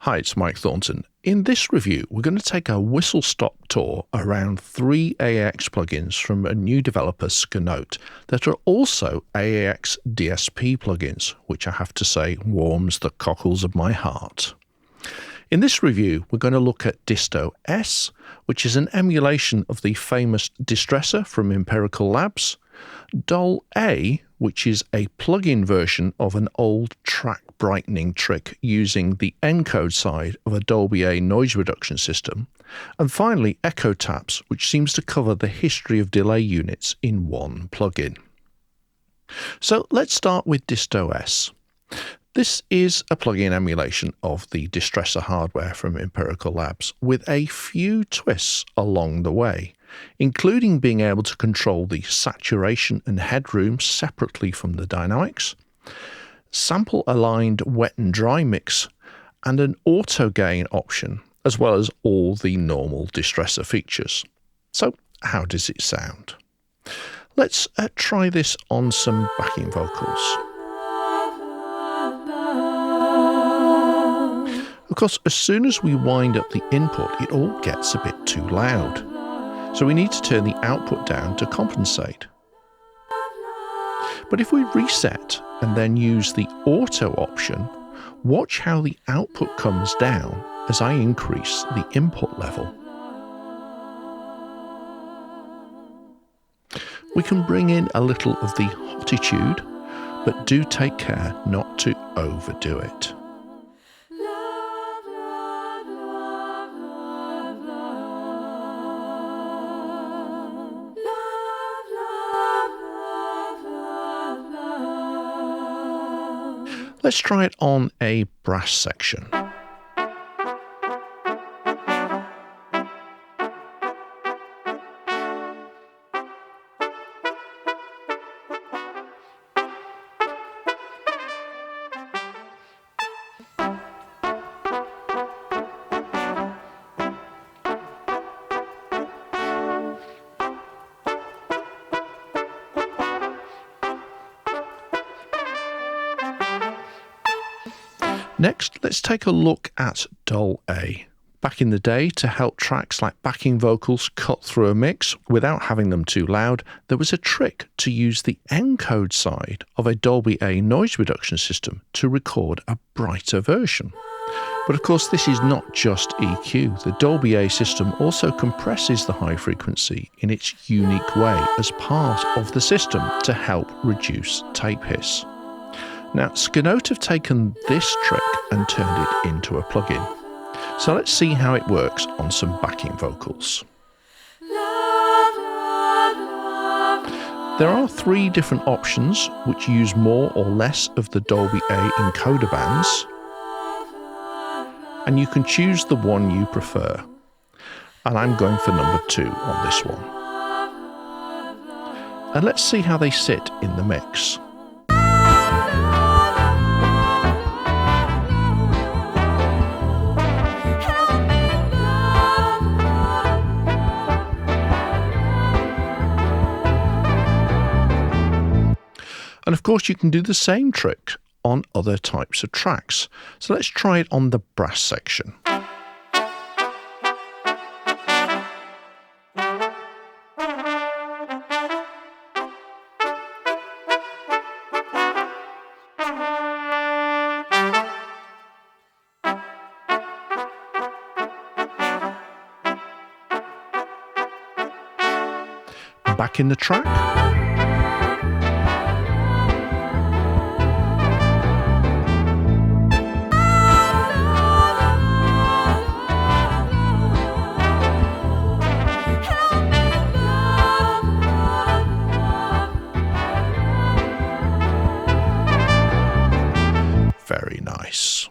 Hi, it's Mike Thornton. In this review, we're going to take a whistle-stop tour around 3 AAX plugins from a new developer, Sknote, that are also AAX DSP plugins, which I have to say warms the cockles of my heart. In this review, we're going to look at Disto-S, which is an emulation of the famous Distressor from Empirical Labs, DolA A, which is a plug-in version of an old track brightening trick using the encode side of a Dolby A noise reduction system, and finally EchoTaps, which seems to cover the history of delay units in one plugin. So let's start with Disto-S. This is a plugin emulation of the Distressor hardware from Empirical Labs with a few twists along the way, including being able to control the saturation and headroom separately from the dynamics, sample-aligned wet and dry mix, and an auto gain option, as well as all the normal Distressor features. So how does it sound? Let's try this on some backing vocals. Of course, as soon as we wind up the input, it all gets a bit too loud. So we need to turn the output down to compensate. But if we reset and then use the auto option, watch how the output comes down as I increase the input level. We can bring in a little of the hotitude, but do take care not to overdo it. Let's try it on a brass section. Next, let's take a look at DolA A. Back in the day, to help tracks like backing vocals cut through a mix without having them too loud, there was a trick to use the encode side of a Dolby A noise reduction system to record a brighter version. But of course, this is not just EQ. The Dolby A system also compresses the high frequency in its unique way as part of the system to help reduce tape hiss. Now, Sknote have taken this trick and turned it into a plugin. So let's see how it works on some backing vocals. There are 3 different options which use more or less of the Dolby A encoder bands, and you can choose the one you prefer. And I'm going for number 2 on this one. And let's see how they sit in the mix. And of course, you can do the same trick on other types of tracks. So let's try it on the brass section. Back in the track. Very nice.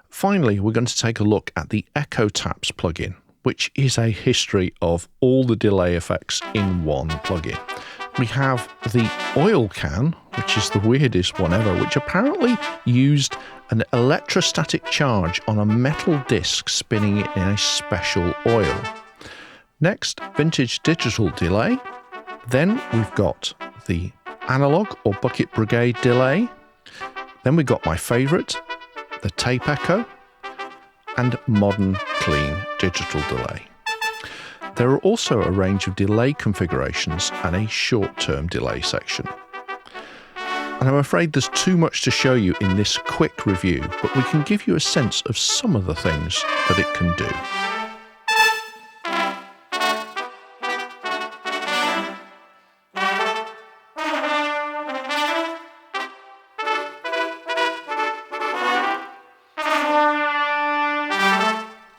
Finally, we're going to take a look at the EchoTaps plugin, which is a history of all the delay effects in one plugin. We have the oil can, which is the weirdest one ever, which apparently used an electrostatic charge on a metal disc spinning it in a special oil. Next, vintage digital delay. Then we've got the analog or bucket brigade delay. Then we got my favourite, the tape echo. and modern, clean digital delay. There are also a range of delay configurations and a short-term delay section. And I'm afraid there's too much to show you in this quick review, but we can give you a sense of some of the things that it can do.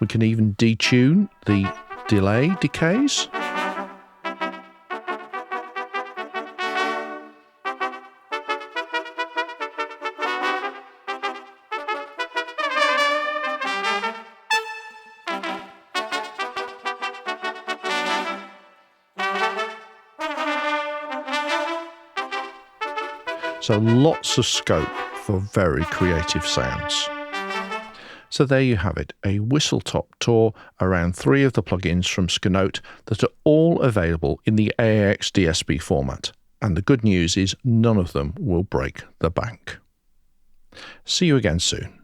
We can even detune the delay decays. So lots of scope for very creative sounds. So there you have it, a whistle-top tour around 3 of the plugins from Sknote that are all available in the AAX DSP format. And the good news is none of them will break the bank. See you again soon.